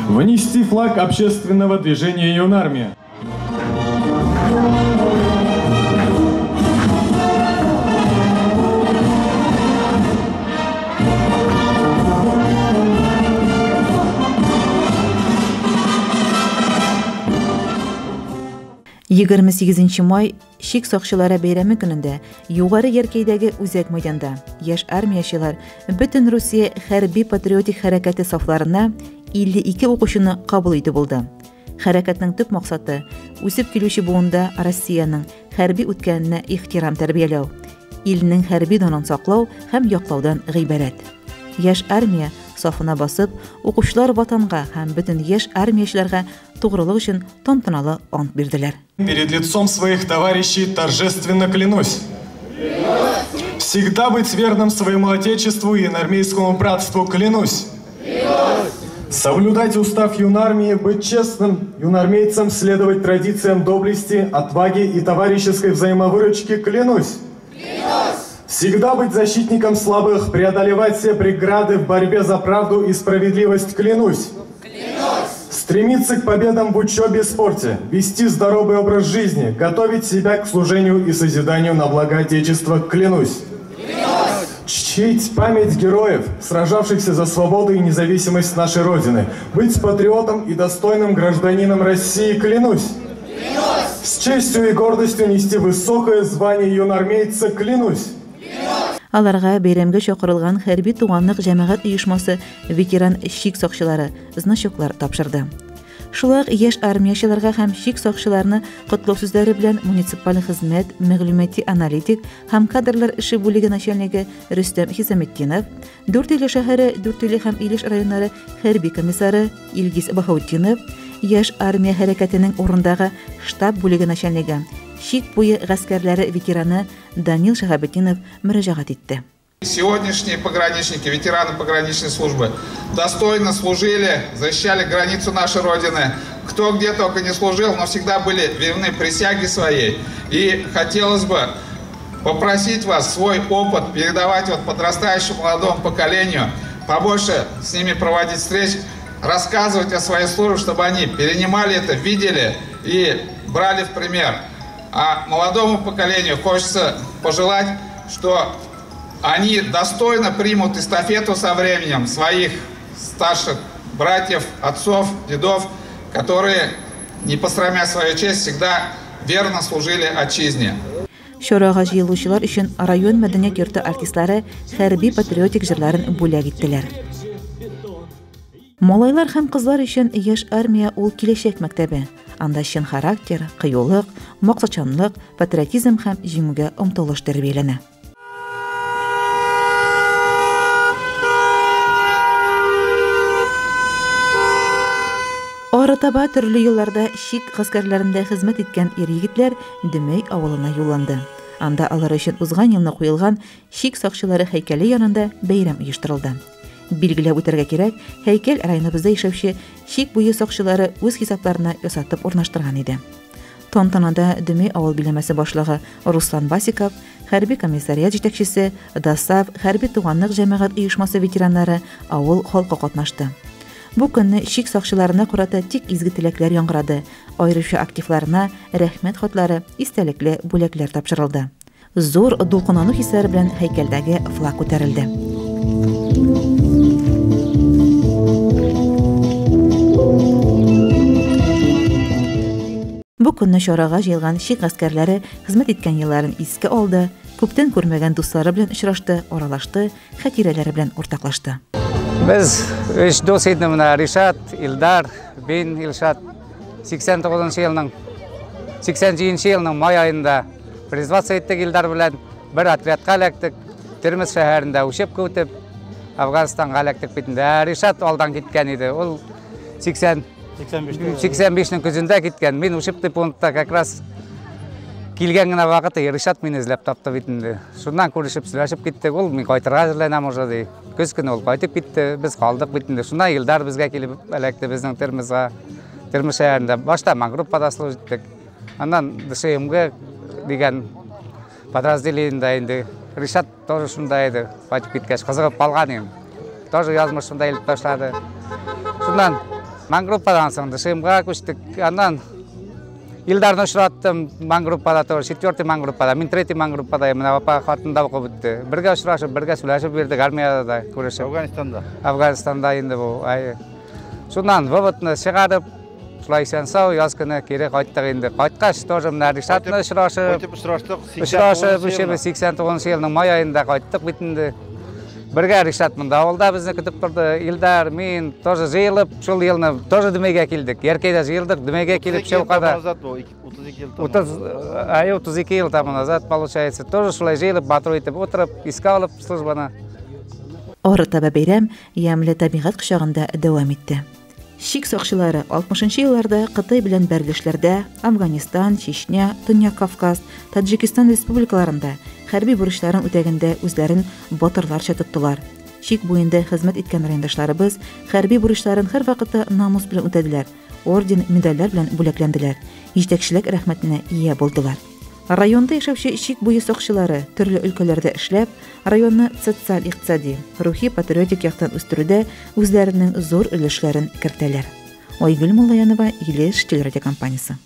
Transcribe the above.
Внести флаг общественного движения «Юнармия». Егерме 8 май Шик сакчылары бәйрәме көнендә югары яркәйдәге үзәк мәйданда яшь армиячылар бөтен Русия хәрби-патриотик хәрәкәте сафларына 52 укучыны кабул итеп булды. Хәрәкәтнең төп максаты үсеп килүче буында Россиянең хәрби үткәненә ихтирам тәрбияләү, илнең хәрби данын саклау һәм яклаудан гыйбарәт. Яшь армия сафына басып, укучылар ватанга һәм бөтен яшь армиячыларга тугрылык өчен тантаналы ант бирделәр. Перед лицом своих товарищей торжественно клянусь. Всегда быть верным своему отечеству и юнармейскому братству клянусь. Соблюдать устав юнармии, быть честным юнармейцам, следовать традициям доблести, отваги и товарищеской взаимовыручки клянусь. Всегда быть защитником слабых, преодолевать все преграды в борьбе за правду и справедливость клянусь. Стремиться к победам в учебе и спорте, вести здоровый образ жизни, готовить себя к служению и созиданию на благо Отечества клянусь. Чтить память героев, сражавшихся за свободу и независимость нашей Родины, быть патриотом и достойным гражданином России клянусь. С честью и гордостью нести высокое звание юнармейца клянусь. Аларга бәйрәмгә чакырылган хәрби туганлык җәмәгать оешмасы ветеран Шик сакчылары значоклар тапшырды. Шулай ук яшь армиячыларга һәм Шик сакчыларны котлау сүзләре белән муниципаль хезмәт, мәгълүмати аналитик һәм кадрлар эше бүлеге начальнигы Рөстәм Хисаметдинов, Дүртөйле шәһәре, Дүртөйле һәм Илеш районнары хәрби комиссары Илгиз Баһаутдинов, яшь армия хәрәкәтенең урындагы штаб бүлеге начальнигы Шик буе гаскәрләре ветераны Данил Шахабетдинов мөрәҗәгать итте. Сегодняшние пограничники, ветераны пограничной службы, достойно служили, защищали границу нашей Родины. Кто где только не служил, но всегда были верны присяге своей. И хотелось бы попросить вас свой опыт передавать подрастающему молодому поколению, побольше с ними проводить встреч, рассказывать о своей службе, чтобы они перенимали это, видели и брали в пример. А молодому поколению хочется пожелать, что они достойно примут эстафету со временем своих старших братьев, отцов, дедов, которые, не посрамя свою честь, всегда верно служили отчизне. Шорага җыелучылар өчен район мәдәният йорты артистлары хәрби патриотик җырларын бүләк иттеләр. Малайлар һәм кызлар өчен яшь армия ул киләчәк мәктәбе. Анда чын характер, кыюлык, максатчанлык, патриотизм һәм җиңүгә омтылыш тәрбияләнә. Аратаба төрле елларда Шик гаскәрләрендә хезмәт иткән ир-егетләр Дөмәй авылына юлланды. Анда алар өчен узган елны куелган Шик сакчылары һәйкәле янында бәйрәм оештырылды. Билгеләп үтәргә кирәк, һәйкәл районыбызда яшәүче Шик буе сакчылары үз хисапларына ясатып урнаштырган иде. Тантанада Дөмәй авыл биләмәсе башлыгы Руслан Басиков, хәрби комиссариат җитәкчесе Дасав, хәрби туганлык җәмәгать оешмасы ветераннары, авыл халкы катнашты. Бу көнне Шик сакчыларына карата тик изге теләкләр яңгырады. Аеруча активларына рәхмәт хатлары, истәлекле бүләкләр тапшырылды. Зур дулкынлану хисләре белән һәйкәлдәге флаг күтәрелде. Бу көнне чарага җыелган Шик гаскәрләре хезмәт иткән елларын искә алды, күптән күрмәгән дуслары белән очрашты, аралашты, хатирәләре белән уртаклашты. Biz üç dost idim, Rişat, İldar, ben İlşat 89 yılının 80 yılının may ayında призваться ettik İldar bilen bir otryadga elektik. Termiz şäherinde uşep kötüp Afganistanга elektik bitinde. Rişat aldan gitken idi. Ol 85'nin күзендә киткән. Мен ушепти пунктта как раз килгән генә вакыты Ришат мине эзләп тапты битендә. Шуннан күрешеп сөйләшеп киттек. Ул мин кайтырга әзерләнәм уже ди. Көз көне ул кайтып китте. Без калдык битендә. Шуннан Илдар безгә килеп эләкте безнең Термизга. Термиз шәһәрендә башта группада служить иттек. Аннан ДШМГ дигән подразделениедә инде. Ришат тоже шунда иде. Кайтып киткәч кызыгып калган идем. Тоже язмыш шунда илеп ташлады. Шуннан Мангруппадан соң ШМға көштік. Андан Илдарны ұшыраттым мангруппада, 4-й мангруппада, мен 3-й мангруппада, мына апа қатында оқып өтті. Бірге ұшырашып, бірге сөйлесіп бердік армияда да көрішіп. Афганистанда енді бұл. Сонан выводны шығарып, шылайсен сау, яз күні кері қайттық енді. Қайтқаш, тоже мына Ришатны ұшырашып, 89 жылының май айында қайттық бітінді. Бірге Ришат мұнда ауылда бізді күтіп тұрды. Илдар, мен тоже жиылып, шул еліні тоже дүмеге келдік. Еркейде жиылдық, дүмеге келіп шауқада. 32 ел тому назад, получается. Тоже шулай жиылып, батыр етіп отырып, иск алып службаны. Оры таба бәйрәм ямлы табиғат құшағында дәвам етті. Шик соқшылары 60-ші елларда Қытай белән бәргешләрдә Афганистан, Чечня, Төньяк Кавказ, Таджикистан республикаларында хәрби бурычларын үтәгәндә үзләрен батырларча тоттылар. Шик буенда хезмәт иткән райондашларыбыз хәрби бурычларын һәр вакытта намус белән үтәделәр, орден, медальләр белән бүләкләнделәр, җитәкчелек рәхмәтенә ия булдылар. Районда яшәүче Шик буе соқчылары төрле өлкәләрдә эшләп, районны социаль-икътисади, рухи патриотик яктан үстерүдә үзләренең зур өлешләрен кертәләр. Айгөл Муллаянова, Илеш телерадиокомпаниясе.